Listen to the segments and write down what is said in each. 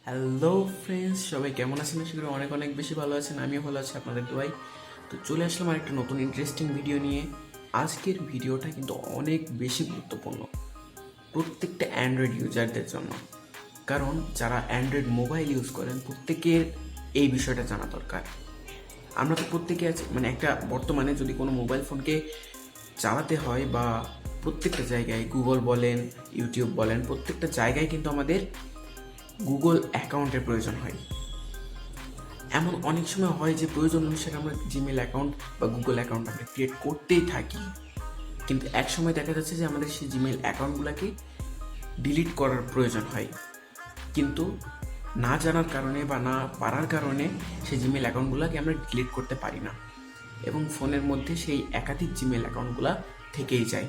Hello friends, সবাই কেমন আছেন? আশা করি অনেক অনেক বেশি ভালো আছেন। আমিও ভালো আছি আপনাদের দোয়ায়। তো চলে আসলাম আরেকটা নতুন ইন্টারেস্টিং ভিডিও নিয়ে। আজকের ভিডিওটা কিন্তু অনেক বেশি গুরুত্বপূর্ণ প্রত্যেকটা অ্যান্ড্রয়েড ইউজারদের জন্য। কারণ যারা অ্যান্ড্রয়েড মোবাইল ইউজ করেন প্রত্যেকের এই বিষয়টা জানা দরকার। আমরা তো প্রত্যেকে আছি, মানে একটা বর্তমানে যদি কোনো মোবাইল ফোনকে চালাতে হয় বা প্রত্যেকটা জায়গায় গুগল বলেন, ইউটিউব বলেন, প্রত্যেকটা জায়গায় কিন্তু আমাদের গুগল অ্যাকাউন্টের প্রয়োজন হয়। এমন অনেক সময় হয় যে প্রয়োজন অনুসারে আমরা জিমেল অ্যাকাউন্ট বা গুগল অ্যাকাউন্ট আমরা ক্রিয়েট করতেই থাকি, কিন্তু এক সময় দেখা যাচ্ছে যে আমাদের সেই জিমেল অ্যাকাউন্টগুলোকে ডিলিট করার প্রয়োজন হয়, কিন্তু না জানার কারণে বা না পারার কারণে সেই জিমেল অ্যাকাউন্টগুলোকে আমরা ডিলিট করতে পারি না এবং ফোনের মধ্যে সেই একাধিক জিমেল অ্যাকাউন্টগুলো থেকেই যায়।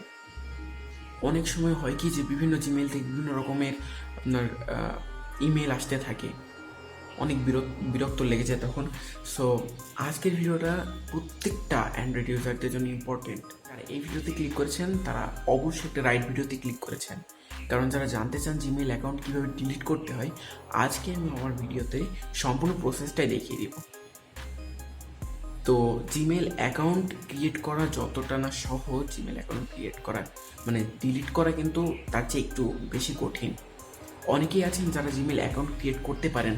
অনেক সময় হয় কি যে বিভিন্ন জিমেল থেকে বিভিন্ন রকমের আপনার ইমেল আসতে থাকে, অনেক বিরক্ত লেগে যায় তখন। সো আজকের ভিডিওটা প্রত্যেকটা অ্যান্ড্রয়েড ইউজারদের জন্য ইম্পর্টেন্ট। যারা এই ভিডিওতে ক্লিক করেছেন তারা অবশ্যই একটা রাইট ভিডিওতে ক্লিক করেছেন, কারণ যারা জানতে চান জিমেইল অ্যাকাউন্ট কীভাবে ডিলিট করতে হয়, আজকে আমি আমার ভিডিওতে সম্পূর্ণ প্রসেসটাই দেখিয়ে দিব। তো জিমেল অ্যাকাউন্ট ক্রিয়েট করা যতটা না সহজ, জিমেল অ্যাকাউন্ট ক্রিয়েট করা মানে ডিলিট করা কিন্তু তার চেয়ে একটু বেশি কঠিন। অনেকেই আছেন যারা জিমেল অ্যাকাউন্ট ক্রিয়েট করতে পারেন,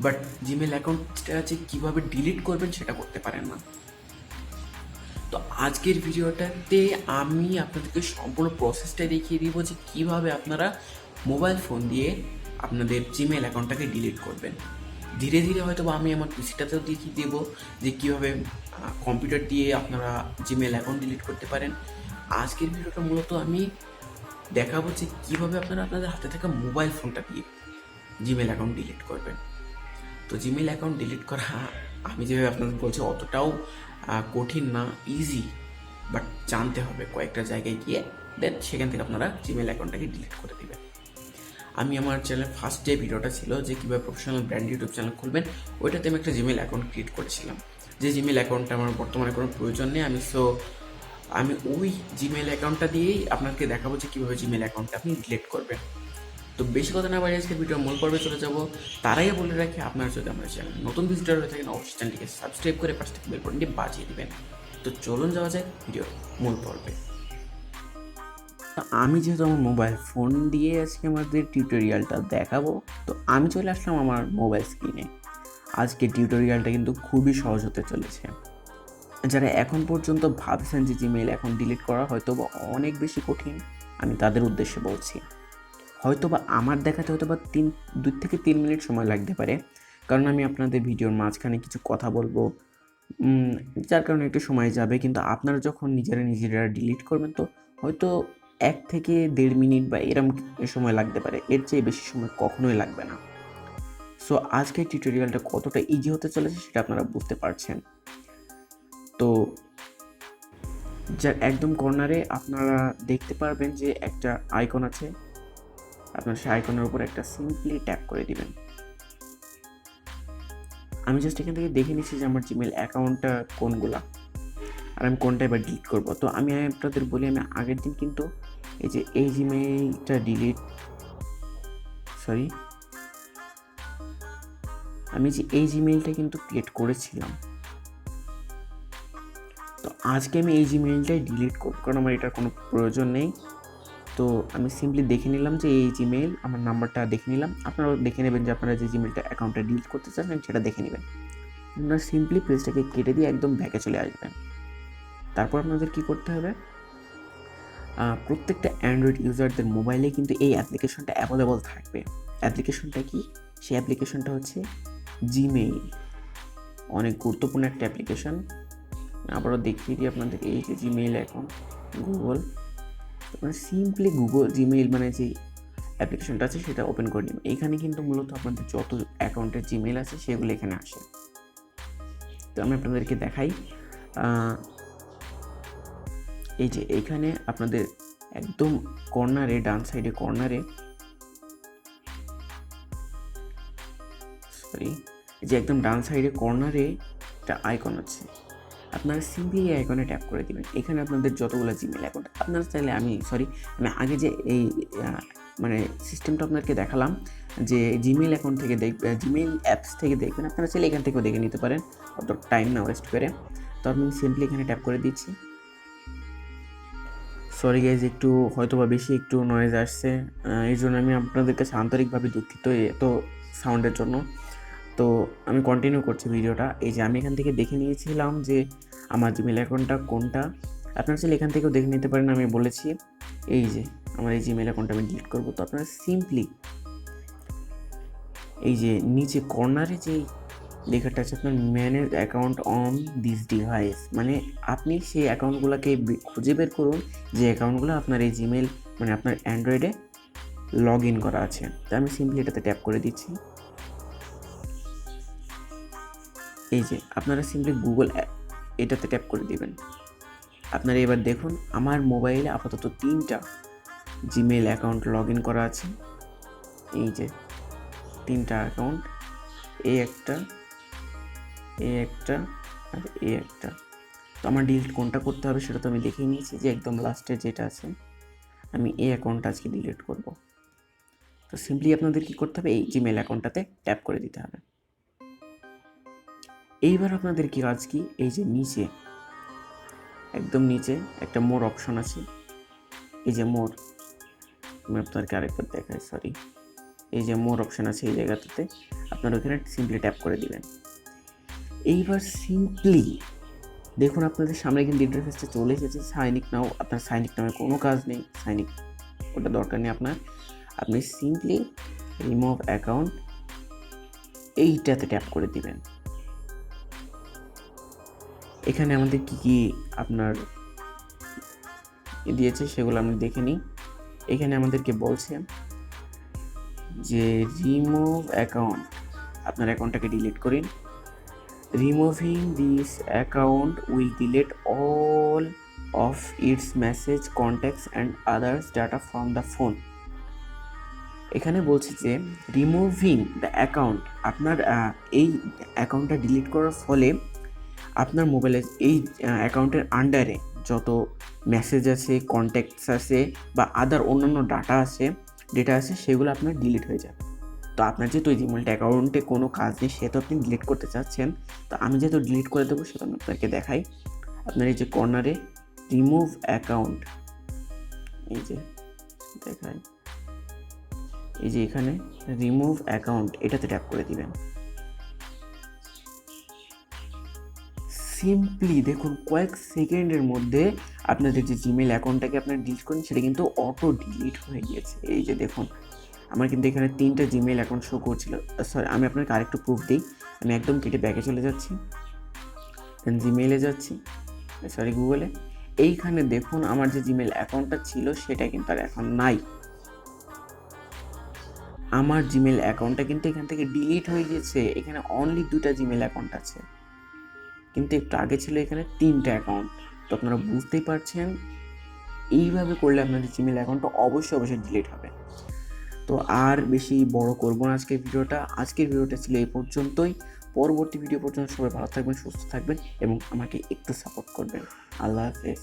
বাট জিমেল অ্যাকাউন্টটা যে কীভাবে ডিলিট করবেন সেটা করতে পারেন না। তো আজকের ভিডিওটাতে আমি আপনাদেরকে সম্পূর্ণ প্রসেসটা দেখিয়ে দিব যে কীভাবে আপনারা মোবাইল ফোন দিয়ে আপনাদের জিমেল অ্যাকাউন্টটাকে ডিলিট করবেন। ধীরে ধীরে হয়তো বা আমি আমার পিসিটাতেও দেখিয়ে দেবো যে কীভাবে কম্পিউটার দিয়ে আপনারা জিমেল অ্যাকাউন্ট ডিলিট করতে পারেন। আজকের ভিডিওটা মূলত আমি দেখাবো যে কীভাবে আপনারা আপনাদের হাতে থাকা মোবাইল ফোনটা দিয়ে জিমেল অ্যাকাউন্ট ডিলিট করবেন। তো জিমেল অ্যাকাউন্ট ডিলিট করা আমি যেভাবে আপনাদের বলছি অতটাও কঠিন না, ইজি, বাট জানতে হবে কয়েকটা জায়গায় গিয়ে, দেন সেখান থেকে আপনারা জিমেল অ্যাকাউন্টটাকে ডিলিট করে দেবেন। আমি আমার চ্যানেল ফার্স্ট যে ভিডিওটা ছিল যে কীভাবে প্রফেশনাল ব্র্যান্ড ইউটিউব চ্যানেল খুলবেন, ওইটাতে আমি একটা জিমেল অ্যাকাউন্ট ক্রিয়েট করেছিলাম। যে জিমেল অ্যাকাউন্টটা আমার বর্তমানে কোনো প্রয়োজন নেই, আমি ওই জিমেল অ্যাকাউন্টটা দিয়েই আপনাকে দেখাবো যে কীভাবে জিমেল অ্যাকাউন্টটা আপনি ডিলিট করবেন। তো বেশি কথা না বাড়ি আজকে ভিডিওর মূল পর্বে চলে যাব। তার আগে বলে রাখি, আপনারা যদি আমার চ্যানেল নতুন ভিজিটর হয়ে থাকেন অবশ্যই চ্যানেলটিকে সাবস্ক্রাইব করে পাশে থেকে বেল বাটনটি বাজিয়ে দিবেন। তো চলুন যাওয়া যায় ভিডিওর মূল পর্বে। আমি যেহেতু আমার মোবাইল ফোন দিয়ে আজকে আমাদের টিউটোরিয়ালটা দেখাবো, তো আমি চলে আসলাম আমার মোবাইল স্ক্রিনে। আজকে টিউটোরিয়ালটা কিন্তু খুবই সহজ হতে চলেছে। যারা এখন পর্যন্ত ভাবছেন যে জিমেইল এখন ডিলিট করা হয়তো বা অনেক বেশি কঠিন, আমি তাদের উদ্দেশ্যে বলছি। হয়তোবা আমার দেখাতে হয়তোবা 2 থেকে 3 মিনিট সময় লাগতে পারে, কারণ আমি আপনাদের ভিডিওর মাঝখানে কিছু কথা বলবো, যার কারণে একটু সময় যাবে। কিন্তু আপনারা যখন নিজেরা ডিলিট করবেন তো হয়তো 1 থেকে 1.5 মিনিট বা এরম সময় লাগতে পারে, এর চেয়ে বেশি সময় কখনোই লাগবে না। সো আজকের টিউটোরিয়ালটা কতটা ইজি হতে চলেছে সেটা আপনারা বুঝতে পারছেন। তো যার একদম কর্নারে আপনারা দেখতে পারবেন যে একটা আইকন আছে, আপনার সেই আইকনের উপর একটা সিম্পলি ট্যাপ করে দিবেন। আমি জাস্ট এখান থেকে দেখে নিচ্ছি যে আমার জিমেল অ্যাকাউন্টটা কোনগুলা, আর আমি কোনটা এবার ডিলিট করবো। তো আমি আপনাদের বলি, আমি আগের দিন কিন্তু এই জিমেইলটা আমি এই জিমেইলটা কিন্তু ক্রিয়েট করেছিলাম। তো আজকে আমি এই জিমেইলটাই ডিলিট করব, কারণ আমার এটার কোনো প্রয়োজন নেই। তো আমি সিম্পলি দেখে নিলাম যে এই জিমেইল, আমার নাম্বারটা দেখে নিলাম। আপনারাও দেখে নেবেন যে আপনারা যে জিমেইলটা অ্যাকাউন্টটা ডিলিট করতে চান সেটা দেখে নেবেন। আপনারা সিম্পলি পেজটাকে কেটে দিয়ে একদম ব্যাকে চলে আসবেন। তারপর আপনাদের কি করতে হবে, প্রত্যেকটা অ্যান্ড্রয়েড ইউজারদের মোবাইলে কিন্তু এই অ্যাপ্লিকেশনটা অ্যাভেলেবল থাকবে। অ্যাপ্লিকেশনটা কি? সেই অ্যাপ্লিকেশনটা হচ্ছে জিমেইল। অনেক গুরুত্বপূর্ণ একটা অ্যাপ্লিকেশন। আবারও দেখিয়ে দিই আপনাদেরকে, এই যে জিমেইল অ্যাকাউন্ট গুগল, আপনারা সিম্পলি গুগল জিমেইল মানে যে অ্যাপ্লিকেশনটা আছে সেটা ওপেন করে নেবেন। এইখানে কিন্তু মূলত আপনাদের যত অ্যাকাউন্টের জিমেইল আছে সেগুলো এখানে আসে। তো আমি আপনাদেরকে দেখাই, এই যে এইখানে আপনাদের একদম কর্নারে, ডান সাইডে কর্নারে, যে একদম ডান সাইডে কর্নারে একটা আইকন আছে। আপনারা সিম্পলি এই আইকনে ট্যাপ করে দিবেন। এখানে আপনাদের যতগুলো জিমেল অ্যাকাউন্ট আপনারা চাইলে, আমি আগে যে এই মানে সিস্টেমটা আপনাদেরকে দেখালাম, যে জিমেইল অ্যাকাউন্ট থেকে জিমেইল অ্যাপস থেকে দেখবেন, আপনারা চাইলে এখান থেকেও দেখে নিতে পারেন, অত টাইম না ওয়েস্ট করে। তো আমি সিম্পলি এখানে ট্যাপ করে দিচ্ছি। সরি গাইজ, একটু হয়তো বা বেশি একটু নয়েজ আসছে, এই জন্য আমি আপনাদের কাছে আন্তরিকভাবে দুঃখিত এত সাউন্ডের জন্য। তো আমি কন্টিনিউ করছি ভিডিওটা। এই যে আমি এখান থেকে দেখে নিয়েছিলাম যে আমার জিমেল অ্যাকাউন্টটা কোনটা, আপনারা চাইলে এখান থেকেও দেখে নিতে পারেন। আমি বলেছি এই যে আমার এই জিমেল অ্যাকাউন্টটা আমি ডিলিট করবো। তো আপনারা সিম্পলি এই যে নিচে কর্নারে যে লেখাটা আছে আপনার manage account on this device, মানে আপনি সেই অ্যাকাউন্টগুলোকে খুঁজে বের করুন যে অ্যাকাউন্টগুলো আপনার এই জিমেল মানে আপনার অ্যান্ড্রয়েডে লগ ইন করা আছে। তো আমি সিম্পলি এটাতে ট্যাপ করে দিচ্ছি। এই যে আপনারা সিম্পলি গুগল এটাতে ট্যাপ করে দিবেন। আপনারা এবার দেখুন আমার মোবাইলে আপাতত 3টা জিমেল অ্যাকাউন্ট লগ ইন করা আছে। এই যে 3টা অ্যাকাউন্ট, এই একটা, এই একটা আর এই একটা। তো আমার ডিলিট কোনটা করতে হবে সেটা তো আমি দেখে নিয়েছি, যে একদম লাস্টে যেটা আছে আমি এই অ্যাকাউন্টটা আজকে ডিলিট করব। তো সিম্পলি আপনাদের কী করতে হবে, এই জিমেল অ্যাকাউন্টটাতে ট্যাপ করে দিতে হবে। এইবার আপনাদের কি কাজ কি, এই যে নিচে একদম নিচে একটা মোর অপশন আছে, এই যে মোর, আমি আপনাদেরকে আরেকবার দেখাই, সরি, এই যে মোর অপশন আছে এই জায়গাটাতে আপনারা ওখানে সিম্পলি ট্যাপ করে দিবেন। এইবার সিম্পলি দেখুন আপনাদের সামনে কিন্তু ইন্টারফেসটা চলে এসেছে সাইনিক নাও। আপনার সাইনিক নামে কোনো কাজ নেই, সাইনিক ওটা দরকার নেই আপনার। আপনি সিম্পলি রিমুভ অ্যাকাউন্ট এইটাতে ট্যাপ করে দিবেন। এখানে আমাদের কি কি আপনার দিয়েছে সেগুলো আমি দেখে নিই। এখানে আমাদেরকে বলছে যে রিমুভ অ্যাকাউন্ট, আপনার অ্যাকাউন্টটাকে ডিলিট করেন। Removing this account will delete all of its message, contacts and others data from the phone. এখানে বলছে যে রিমুভিং দ্য অ্যাকাউন্ট, আপনার এই অ্যাকাউন্টটা ডিলিট করার ফলে আপনার মোবাইলে এই অ্যাকাউন্টের আন্ডারে যত মেসেজ আছে, কন্ট্যাক্টস আছে বা আদার অন্যান্য ডেটা আছে সেগুলো আপনার ডিলিট হয়ে যাবে। তো আপনার যেহেতু এই জিমেল অ্যাকাউন্টে কোনো কাজ নেই সেহেতু আপনি ডিলিট করতে চাচ্ছেন, তো আমি যেহেতু ডিলিট করে দেবো সেটা আমি আপনাকে দেখাই। আপনার এই যে কর্নারে রিমুভ অ্যাকাউন্ট, এই যে দেখাই, এই যে এখানে রিমুভ অ্যাকাউন্ট এটাতে ট্যাপ করে দিবেন। সিম্পলি দেখুন কয়েক সেকেন্ডের মধ্যে আপনাদের যে জিমেল অ্যাকাউন্টটাকে আপনার ডিলিট করেন সেটা কিন্তু অটো ডিলিট হয়ে গিয়েছে। এই যে দেখুন আমার কিন্তু এখানে 3টা জিমেল অ্যাকাউন্ট শো করছিল। সরি, আমি আপনাকে আরেকটু প্রুফ দিই। আমি একদম কেটে ব্যাকে চলে যাচ্ছি, দেন জিমেইলে যাচ্ছি, সরি গুগলে। এইখানে দেখুন আমার যে জিমেল অ্যাকাউন্টটা ছিল সেটা কিন্তু আর এখন নাই। আমার জিমেল অ্যাকাউন্টটা কিন্তু এখান থেকে ডিলিট হয়ে গেছে। এখানে অনলি 2টা জিমেল অ্যাকাউন্ট আছে, কিন্তু একটু আগে ছিল এখানে 3টা অ্যাকাউন্ট। তো আপনারা বুঝতেই পারছেন এইভাবে করলে আপনাদের জিমেল অ্যাকাউন্টটা অবশ্যই ডিলিট হবে। তো আর বেশি বড় করবো না আজকের ভিডিওটা ছিল এই পর্যন্তই। পরবর্তী ভিডিও পর্যন্ত সবাই ভালো থাকবেন, সুস্থ থাকবেন এবং আমাকে একটু সাপোর্ট করবেন। আল্লাহ হাফেজ।